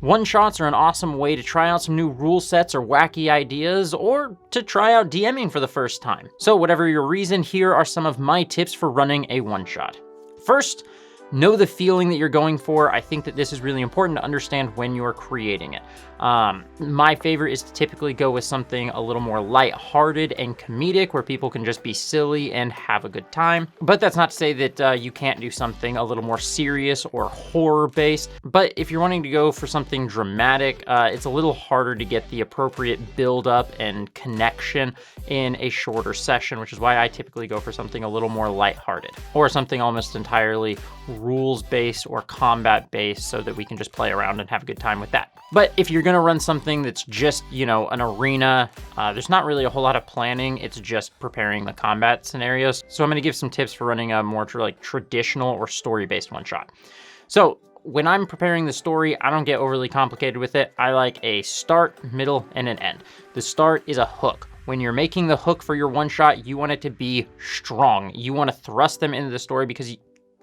One-shots are an awesome way to try out some new rule sets or wacky ideas, or to try out DMing for the first time. So whatever your reason, here are some of my tips for running a one-shot. First, know the feeling that you're going for. I think that this is really important to understand when you're creating it. My favorite is to typically go with something a little more lighthearted and comedic, where people can just be silly and have a good time. But that's not to say that you can't do something a little more serious or horror-based. But if you're wanting to go for something dramatic, it's a little harder to get the appropriate build-up and connection in a shorter session, which is why I typically go for something a little more lighthearted, or something almost entirely rules-based or combat-based, so that we can just play around and have a good time with that. But if you're gonna run something that's just, you know, an arena, there's not really a whole lot of planning. It's just preparing the combat scenarios. So I'm gonna give some tips for running a more traditional or story-based one-shot. So when I'm preparing the story, I don't get overly complicated with it. I like a start, middle, and an end. The start is a hook. When you're making the hook for your one-shot, you want it to be strong. You want to thrust them into the story, because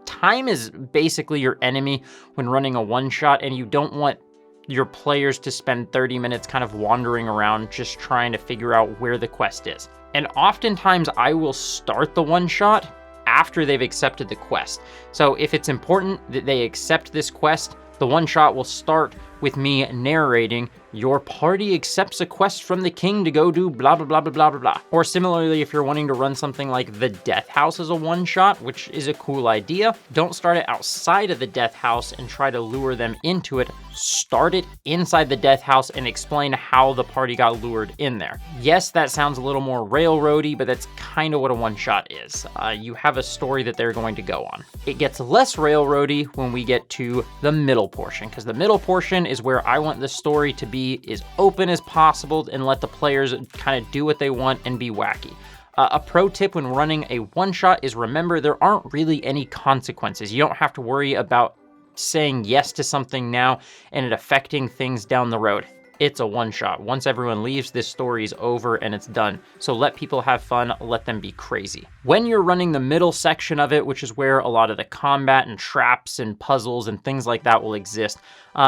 time is basically your enemy when running a one-shot, and you don't want your players to spend 30 minutes kind of wandering around just trying to figure out where the quest is. And oftentimes I will start the one-shot after they've accepted the quest. So if it's important that they accept this quest, the one-shot will start with me narrating, your party accepts a quest from the king to go do blah, blah, blah, blah, blah, blah, blah. Or similarly, if you're wanting to run something like the Death House as a one-shot, which is a cool idea, don't start it outside of the Death House and try to lure them into it. Start it inside the Death House and explain how the party got lured in there. Yes, that sounds a little more railroady, but that's kind of what a one-shot is. You have a story that they're going to go on. It gets less railroady when we get to the middle portion, because the middle portion is where I want the story to be as open as possible and let the players kind of do what they want and be wacky. A pro tip when running a one-shot is, remember, there aren't really any consequences. You don't have to worry about saying yes to something now and it affecting things down the road. It's a one-shot. Once everyone leaves, this story is over and it's done. So let people have fun, let them be crazy. When you're running the middle section of it, which is where a lot of the combat and traps and puzzles and things like that will exist,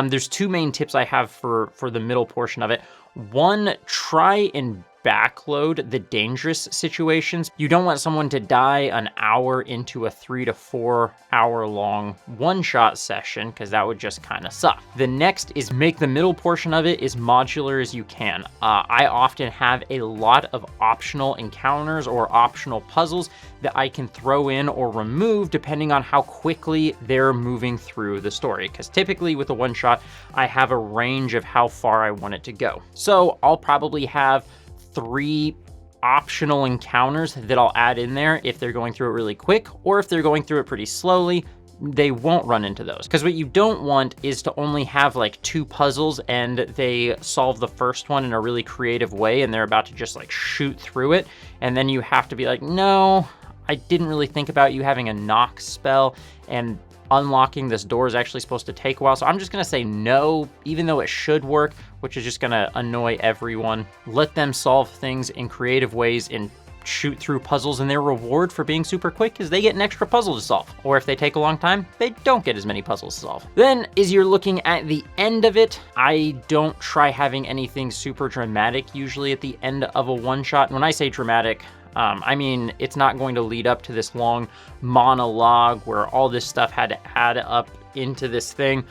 there's two main tips I have for the middle portion of it. One, try and backload the dangerous situations. You don't want someone to die an hour into a 3 to 4 hour long one-shot session, because that would just kind of suck. The next is make the middle portion of it as modular as you can. I often have a lot of optional encounters or optional puzzles that I can throw in or remove depending on how quickly they're moving through the story, because typically with a one-shot, I have a range of how far I want it to go. So I'll probably have 3 optional encounters that I'll add in there if they're going through it really quick, or if they're going through it pretty slowly, they won't run into those. Because what you don't want is to only have like 2 puzzles and they solve the first one in a really creative way and they're about to just like shoot through it, and then you have to be like, no, I didn't really think about you having a knock spell, and unlocking this door is actually supposed to take a while. So I'm just gonna say no, even though it should work, which is just gonna annoy everyone. Let them solve things in creative ways and shoot through puzzles, and their reward for being super quick is they get an extra puzzle to solve. Or if they take a long time, they don't get as many puzzles to solve. Then, as you're looking at the end of it, I don't try having anything super dramatic usually at the end of a one-shot. And when I say dramatic, I mean, it's not going to lead up to this long monologue where all this stuff had to add up into this thing.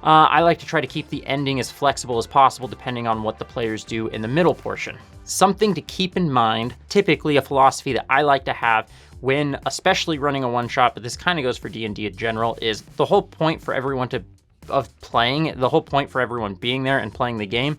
I like to try to keep the ending as flexible as possible depending on what the players do in the middle portion. Something to keep in mind, typically a philosophy that I like to have when especially running a one-shot, but this kind of goes for D&D in general, is the whole point for everyone the whole point for everyone being there and playing the game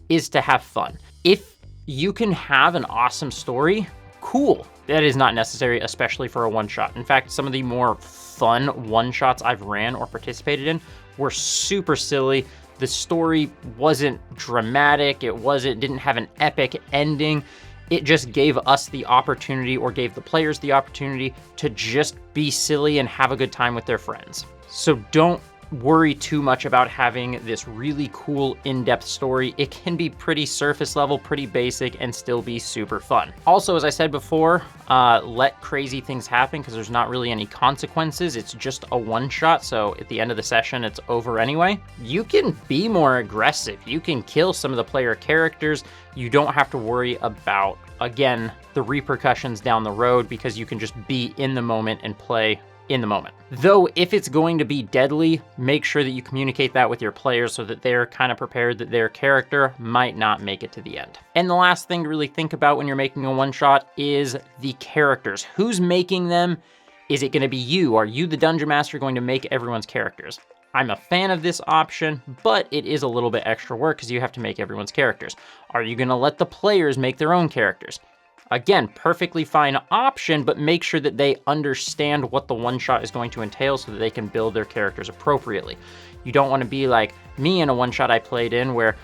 is to have fun. If you can have an awesome story, cool. That is not necessary, especially for a one-shot. In fact, some of the more fun one-shots I've ran or participated in were super silly. The story wasn't dramatic. It didn't have an epic ending. It just gave us the opportunity, or gave the players the opportunity, to just be silly and have a good time with their friends. So don't worry too much about having this really cool in-depth story. It can be pretty surface level, pretty basic, and still be super fun. Also, as I said before, let crazy things happen because there's not really any consequences. It's just a one-shot, so at the end of the session, it's over anyway. You can be more aggressive. You can kill some of the player characters. You don't have to worry about, again, the repercussions down the road because you can just be in the moment and play in the moment. Though if it's going to be deadly, make sure that you communicate that with your players so that they're kind of prepared that their character might not make it to the end. And the last thing to really think about when you're making a one-shot is the characters. Who's making them? Is it going to be you? Are you, the Dungeon Master, going to make everyone's characters? I'm a fan of this option, but it is a little bit extra work because you have to make everyone's characters. Are you going to let the players make their own characters? Again, perfectly fine option, but make sure that they understand what the one-shot is going to entail so that they can build their characters appropriately. You don't want to be like me in a one-shot I played in where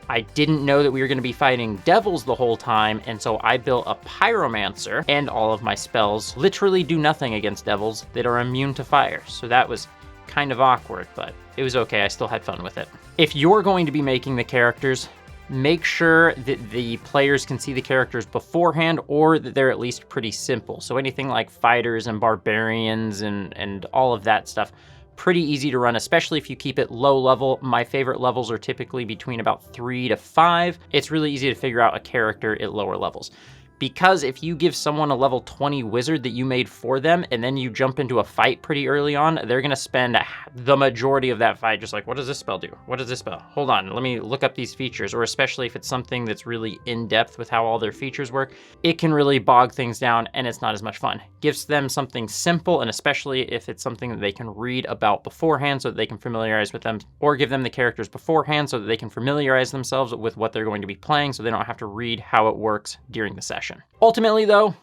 I didn't know that we were going to be fighting devils the whole time, and so I built a pyromancer, and all of my spells literally do nothing against devils that are immune to fire. So that was kind of awkward, but it was okay. I still had fun with it. If you're going to be making the characters, make sure that the players can see the characters beforehand or that they're at least pretty simple. So anything like fighters and barbarians and all of that stuff, pretty easy to run, especially if you keep it low level. My favorite levels are typically between about 3 to 5. It's really easy to figure out a character at lower levels. Because if you give someone a level 20 wizard that you made for them, and then you jump into a fight pretty early on, they're gonna spend the majority of that fight just like, what does this spell do? What does this spell? Hold on, let me look up these features. Or especially if it's something that's really in-depth with how all their features work, it can really bog things down and it's not as much fun. Gives them something simple, and especially if it's something that they can read about beforehand so that they can familiarize with them, or give them the characters beforehand so that they can familiarize themselves with what they're going to be playing so they don't have to read how it works during the session. Ultimately though,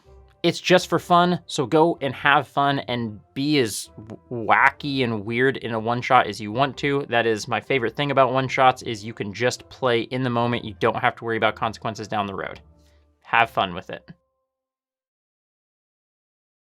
it's just for fun, so go and have fun and be as wacky and weird in a one-shot as you want to. That is my favorite thing about one-shots, is you can just play in the moment. You don't have to worry about consequences down the road. Have fun with it.